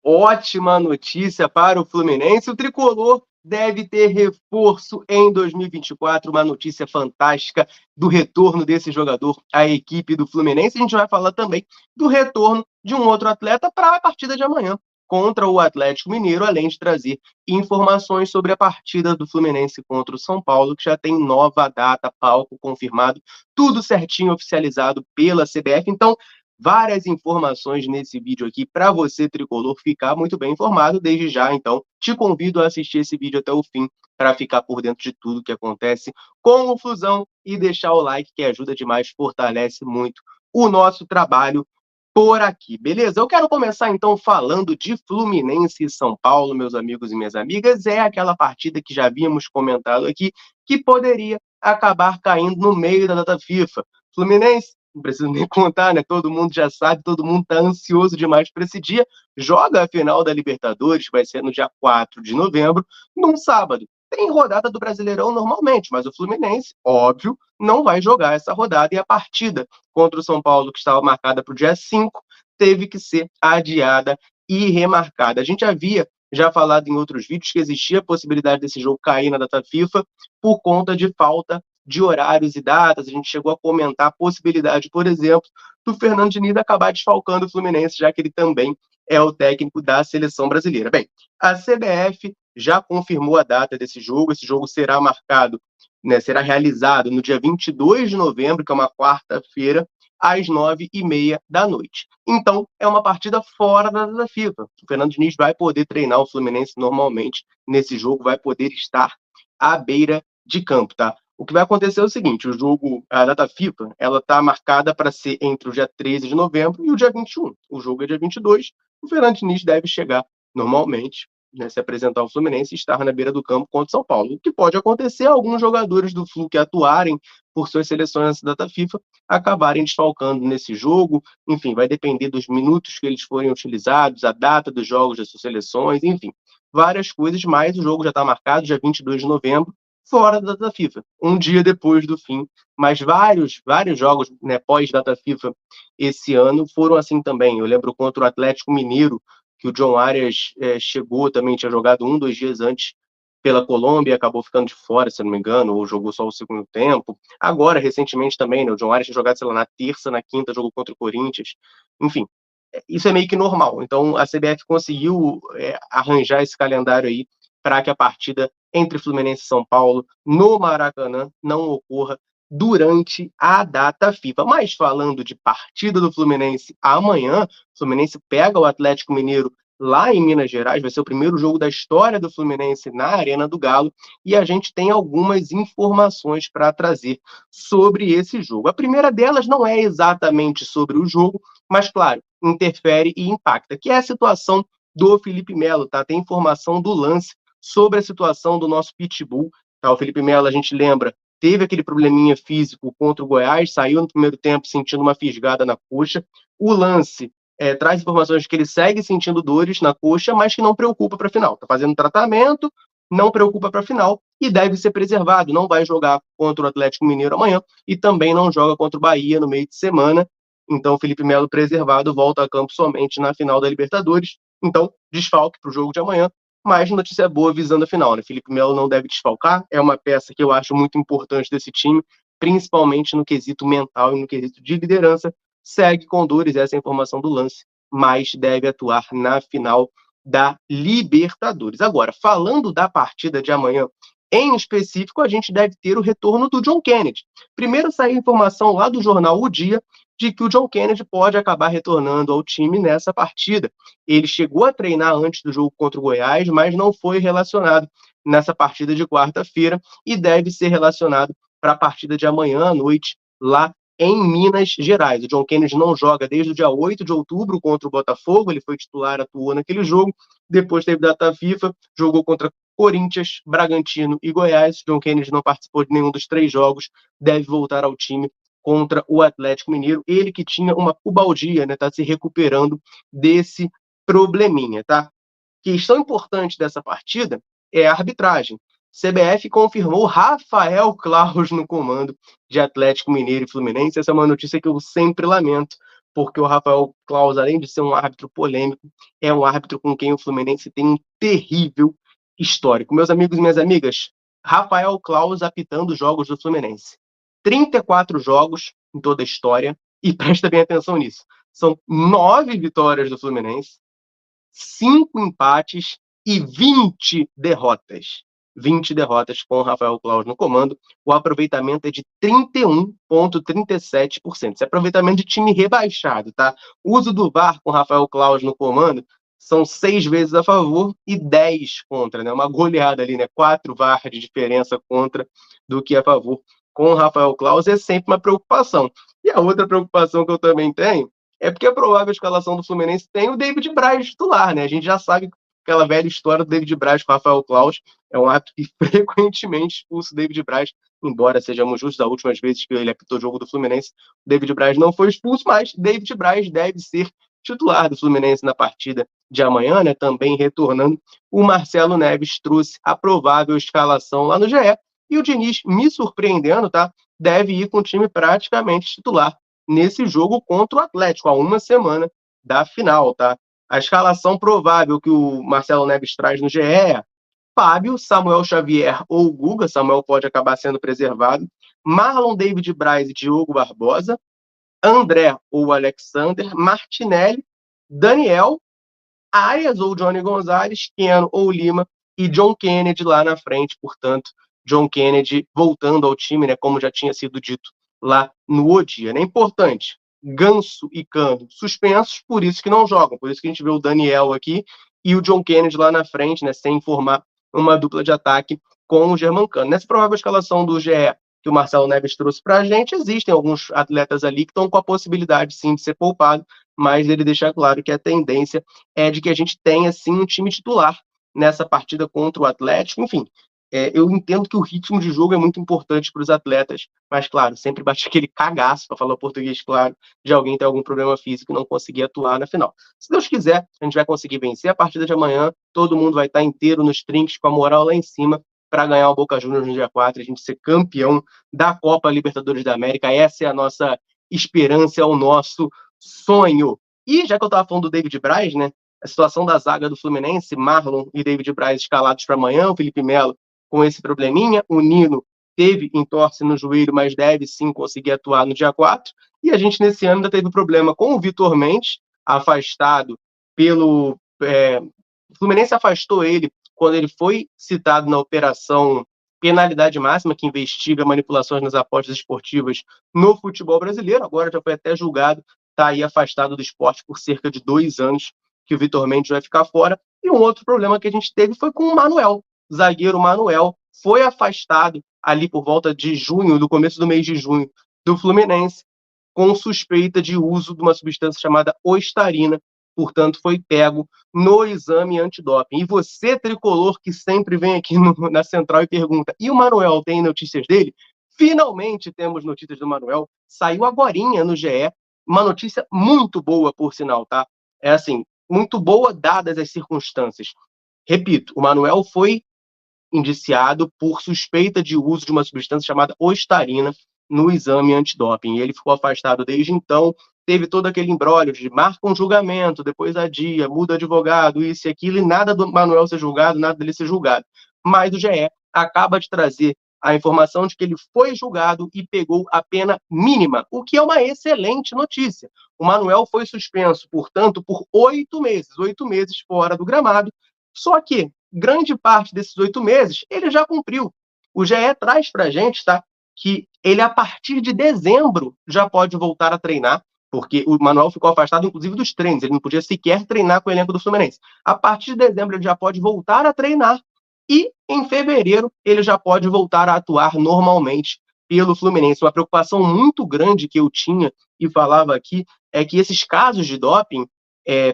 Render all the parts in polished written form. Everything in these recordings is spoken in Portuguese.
Ótima notícia para o Fluminense. O tricolor deve ter reforço em 2024. Uma notícia fantástica do retorno desse jogador à equipe do Fluminense. A gente vai falar também do retorno de um outro atleta para a partida de amanhã contra o Atlético Mineiro, além de trazer informações sobre a partida do Fluminense contra o São Paulo, que já tem nova data, palco confirmado, tudo certinho oficializado pela CBF. Então, várias informações nesse vídeo aqui para você, tricolor, ficar muito bem informado desde já. Então, te convido a assistir esse vídeo até o fim para ficar por dentro de tudo que acontece com o Flusão e deixar o like, que ajuda demais, fortalece muito o nosso trabalho por aqui, beleza? Eu quero começar então falando de Fluminense e São Paulo, meus amigos e minhas amigas. É aquela partida que já havíamos comentado aqui, que poderia acabar caindo no meio da data FIFA. Fluminense, não preciso nem contar, né? Todo mundo já sabe, todo mundo está ansioso demais para esse dia. Joga a final da Libertadores, vai ser no dia 4 de novembro, num sábado. Tem rodada do Brasileirão normalmente, mas o Fluminense, óbvio, não vai jogar essa rodada, e a partida contra o São Paulo, que estava marcada para o dia 5, teve que ser adiada e remarcada. A gente havia já falado em outros vídeos que existia a possibilidade desse jogo cair na data FIFA por conta de falta de horários e datas. A gente chegou a comentar a possibilidade, por exemplo, do Fernando Diniz acabar desfalcando o Fluminense, já que ele também é o técnico da seleção brasileira. Bem, a CBF já confirmou a data desse jogo. Esse jogo será marcado, né, será realizado no dia 22 de novembro, que é uma quarta-feira, às 9h30 da noite. Então, é uma partida fora da data FIFA. O Fernando Diniz vai poder treinar o Fluminense normalmente nesse jogo, vai poder estar à beira de campo, tá? O que vai acontecer é o seguinte: o jogo, a data FIFA, ela está marcada para ser entre o dia 13 de novembro e o dia 21. O jogo é dia 22. O Fernando Diniz deve chegar normalmente, né, se apresentar ao Fluminense e estar na beira do campo contra o São Paulo. O que pode acontecer é alguns jogadores do Flu que atuarem por suas seleções nessa data FIFA acabarem desfalcando nesse jogo. Enfim, vai depender dos minutos que eles forem utilizados, a data dos jogos das suas seleções, enfim, várias coisas, mas o jogo já está marcado, dia 22 de novembro, fora da data FIFA, um dia depois do fim. Mas vários jogos, né, pós-data FIFA esse ano foram assim também. Eu lembro contra o Atlético Mineiro, que o John Arias chegou, também tinha jogado 2 dias antes pela Colômbia, acabou ficando de fora, se não me engano, ou jogou só o segundo tempo. Agora, recentemente também, né, o John Arias tinha jogado, sei lá, na terça, na quinta, jogou contra o Corinthians. Enfim, isso é meio que normal. Então, a CBF conseguiu arranjar esse calendário aí para que a partida entre Fluminense e São Paulo no Maracanã não ocorra durante a data FIFA. Mas falando de partida do Fluminense amanhã, o Fluminense pega o Atlético Mineiro lá em Minas Gerais, vai ser o primeiro jogo da história do Fluminense na Arena do Galo, e a gente tem algumas informações para trazer sobre esse jogo. A primeira delas não é exatamente sobre o jogo, mas, claro, interfere e impacta, que é a situação do Felipe Melo, tá? Tem informação do lance sobre a situação do nosso Pitbull, tá? O Felipe Melo, a gente lembra, teve aquele probleminha físico contra o Goiás, saiu no primeiro tempo sentindo uma fisgada na coxa. O lance traz informações de que ele segue sentindo dores na coxa, mas que não preocupa para a final. Está fazendo tratamento, não preocupa para a final e deve ser preservado. Não vai jogar contra o Atlético Mineiro amanhã e também não joga contra o Bahia no meio de semana. Então, Felipe Melo preservado, volta a campo somente na final da Libertadores. Então, desfalque para o jogo de amanhã. Mas notícia boa visando a final, né? Felipe Melo não deve desfalcar. É uma peça que eu acho muito importante desse time, principalmente no quesito mental e no quesito de liderança. Segue com dores, essa é a informação do lance, mas deve atuar na final da Libertadores. Agora, falando da partida de amanhã, em específico, a gente deve ter o retorno do John Kennedy. Primeiro saiu a informação lá do jornal O Dia de que o John Kennedy pode acabar retornando ao time nessa partida. Ele chegou a treinar antes do jogo contra o Goiás, mas não foi relacionado nessa partida de quarta-feira e deve ser relacionado para a partida de amanhã à noite, lá em Minas Gerais. O John Kennedy não joga desde o dia 8 de outubro contra o Botafogo, ele foi titular, atuou naquele jogo, depois teve data FIFA, jogou contra Corinthians, Bragantino e Goiás. John Kennedy não participou de nenhum dos 3 jogos, deve voltar ao time contra o Atlético Mineiro. Ele que tinha uma pubalgia, né, tá se recuperando desse probleminha, tá? Questão importante dessa partida é a arbitragem. CBF confirmou Rafael Claus no comando de Atlético Mineiro e Fluminense. Essa é uma notícia que eu sempre lamento, porque o Rafael Claus, além de ser um árbitro polêmico, é um árbitro com quem o Fluminense tem um terrível histórico. Meus amigos e minhas amigas, Rafael Claus apitando jogos do Fluminense. 34 jogos em toda a história, e presta bem atenção nisso. São 9 vitórias do Fluminense, 5 empates e 20 derrotas. 20 derrotas com o Rafael Claus no comando. O aproveitamento é de 31,37%. Esse é aproveitamento de time rebaixado, tá? O uso do VAR com o Rafael Claus no comando são 6 vezes a favor e 10 contra, né? Uma goleada ali, né? 4 VAR de diferença contra do que a favor. Com o Rafael Claus é sempre uma preocupação. E a outra preocupação que eu também tenho é porque a provável escalação do Fluminense tem o David Braz titular, né? A gente já sabe aquela velha história do David Braz com o Rafael Claus, é um árbitro que frequentemente expulsa o David Braz, embora sejamos justos, as últimas vezes que ele apitou o jogo do Fluminense, o David Braz não foi expulso, mas David Braz deve ser titular do Fluminense na partida de amanhã, né? Também retornando, o Marcelo Neves trouxe a provável escalação lá no GE, e o Diniz, me surpreendendo, tá? Deve ir com o time praticamente titular nesse jogo contra o Atlético, há uma semana da final, tá? A escalação provável que o Marcelo Neves traz no GE é Fábio, Samuel Xavier ou Guga, Samuel pode acabar sendo preservado, Marlon David Braz e Diogo Barbosa, André ou Alexander, Martinelli, Daniel, Arias ou Johnny Gonzalez, Keno ou Lima e John Kennedy lá na frente, portanto, John Kennedy voltando ao time, né, como já tinha sido dito lá no Odia. É importante, Ganso e Cano suspensos, por isso que não jogam, por isso que a gente vê o Daniel aqui e o John Kennedy lá na frente, né, sem formar uma dupla de ataque com o Germancano. Nessa provável escalação do GE que o Marcelo Neves trouxe para a gente, existem alguns atletas ali que estão com a possibilidade, sim, de ser poupado, mas ele deixa claro que a tendência é de que a gente tenha, sim, um time titular nessa partida contra o Atlético. Enfim, eu entendo que o ritmo de jogo é muito importante para os atletas, mas, claro, sempre bate aquele cagaço, para falar português claro, de alguém ter algum problema físico e não conseguir atuar na final. Se Deus quiser, a gente vai conseguir vencer a partida de amanhã, todo mundo vai estar inteiro nos trinques, com a moral lá em cima, para ganhar o Boca Juniors no dia 4, a gente ser campeão da Copa Libertadores da América. Essa é a nossa esperança, é o nosso sonho. E já que eu estava falando do David Braz, né? A situação da zaga do Fluminense, Marlon e David Braz escalados para amanhã, o Felipe Melo com esse probleminha, o Nino teve entorse no joelho, mas deve sim conseguir atuar no dia 4. E a gente nesse ano ainda teve problema com o Vitor Mendes, afastado pelo. O Fluminense afastou ele quando ele foi citado na operação penalidade máxima, que investiga manipulações nas apostas esportivas no futebol brasileiro. Agora já foi até julgado, está aí afastado do esporte por cerca de 2 anos, que o Vitor Mendes vai ficar fora. E um outro problema que a gente teve foi com o Manuel. O zagueiro Manuel foi afastado ali por volta de junho, do começo do mês de junho, do Fluminense, com suspeita de uso de uma substância chamada ostarina, portanto foi pego no exame antidoping. E você, tricolor, que sempre vem aqui na central e pergunta, e o Manuel, tem notícias dele? Finalmente temos notícias do Manuel, saiu agorinha no GE, uma notícia muito boa, por sinal, tá? É assim, muito boa dadas as circunstâncias. Repito, o Manuel foi indiciado por suspeita de uso de uma substância chamada ostarina no exame antidoping. E ele ficou afastado desde então, teve todo aquele imbróglio de marca um julgamento, depois adia, muda advogado, isso e aquilo, e nada do Manuel ser julgado, nada dele ser julgado. Mas o GE acaba de trazer a informação de que ele foi julgado e pegou a pena mínima, o que é uma excelente notícia. O Manuel foi suspenso, portanto, por 8 meses fora do gramado, só que grande parte desses 8 meses ele já cumpriu. O GE traz para a gente, tá, que ele, a partir de dezembro, já pode voltar a treinar, porque o Manuel ficou afastado, inclusive, dos treinos. Ele não podia sequer treinar com o elenco do Fluminense. A partir de dezembro, ele já pode voltar a treinar e, em fevereiro, ele já pode voltar a atuar normalmente pelo Fluminense. Uma preocupação muito grande que eu tinha e falava aqui é que esses casos de doping,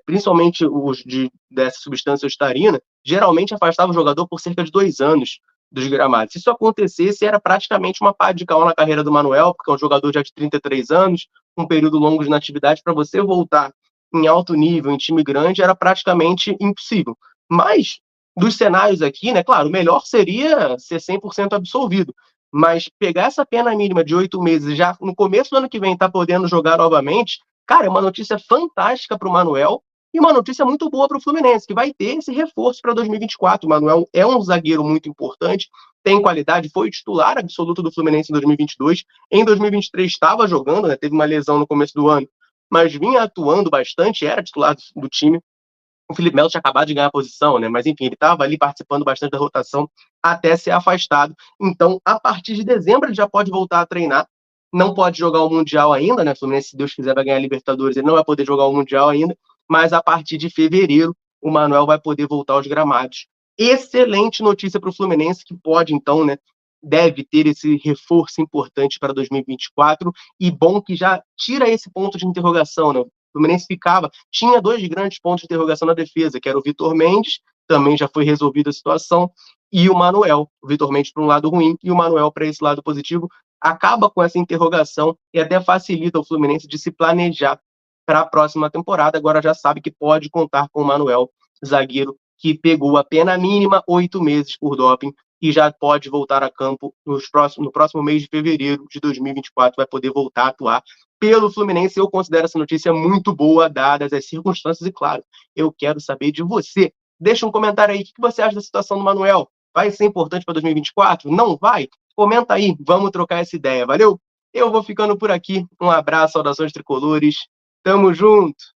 principalmente os dessa substância ostarina, geralmente afastava o jogador por cerca de 2 anos dos gramados. Se isso acontecesse, era praticamente uma pá de cal na carreira do Manuel, porque é um jogador já de 33 anos, um período longo de inatividade, para você voltar em alto nível, em time grande, era praticamente impossível. Mas, dos cenários aqui, né, claro, o melhor seria ser 100% absolvido, mas pegar essa pena mínima de 8 meses, já no começo do ano que vem, tá podendo jogar novamente, cara, é uma notícia fantástica para o Manuel e uma notícia muito boa para o Fluminense, que vai ter esse reforço para 2024. O Manuel é um zagueiro muito importante, tem qualidade, foi titular absoluto do Fluminense em 2022. Em 2023 estava jogando, né, teve uma lesão no começo do ano, mas vinha atuando bastante, era titular do time. O Felipe Melo tinha acabado de ganhar a posição, né? Mas enfim, ele estava ali participando bastante da rotação até ser afastado. Então, a partir de dezembro, ele já pode voltar a treinar. Não pode jogar o Mundial ainda, né? O Fluminense, se Deus quiser, vai ganhar a Libertadores, ele não vai poder jogar o Mundial ainda. Mas a partir de fevereiro, o Manuel vai poder voltar aos gramados. Excelente notícia para o Fluminense, que pode, então, né? Deve ter esse reforço importante para 2024. E bom que já tira esse ponto de interrogação, né? O Fluminense tinha dois grandes pontos de interrogação na defesa, que era o Vitor Mendes, também já foi resolvida a situação, e o Manuel. O Vitor Mendes para um lado ruim e o Manuel para esse lado positivo. Acaba com essa interrogação e até facilita o Fluminense de se planejar para a próxima temporada. Agora já sabe que pode contar com o Manuel, zagueiro que pegou a pena mínima 8 meses por doping e já pode voltar a campo no próximo mês de fevereiro de 2024, vai poder voltar a atuar pelo Fluminense. Eu considero essa notícia muito boa, dadas as circunstâncias, e claro, eu quero saber de você. Deixa um comentário aí, o que você acha da situação do Manuel? Vai ser importante para 2024? Não vai? Comenta aí, vamos trocar essa ideia, valeu? Eu vou ficando por aqui, um abraço, saudações tricolores, tamo junto!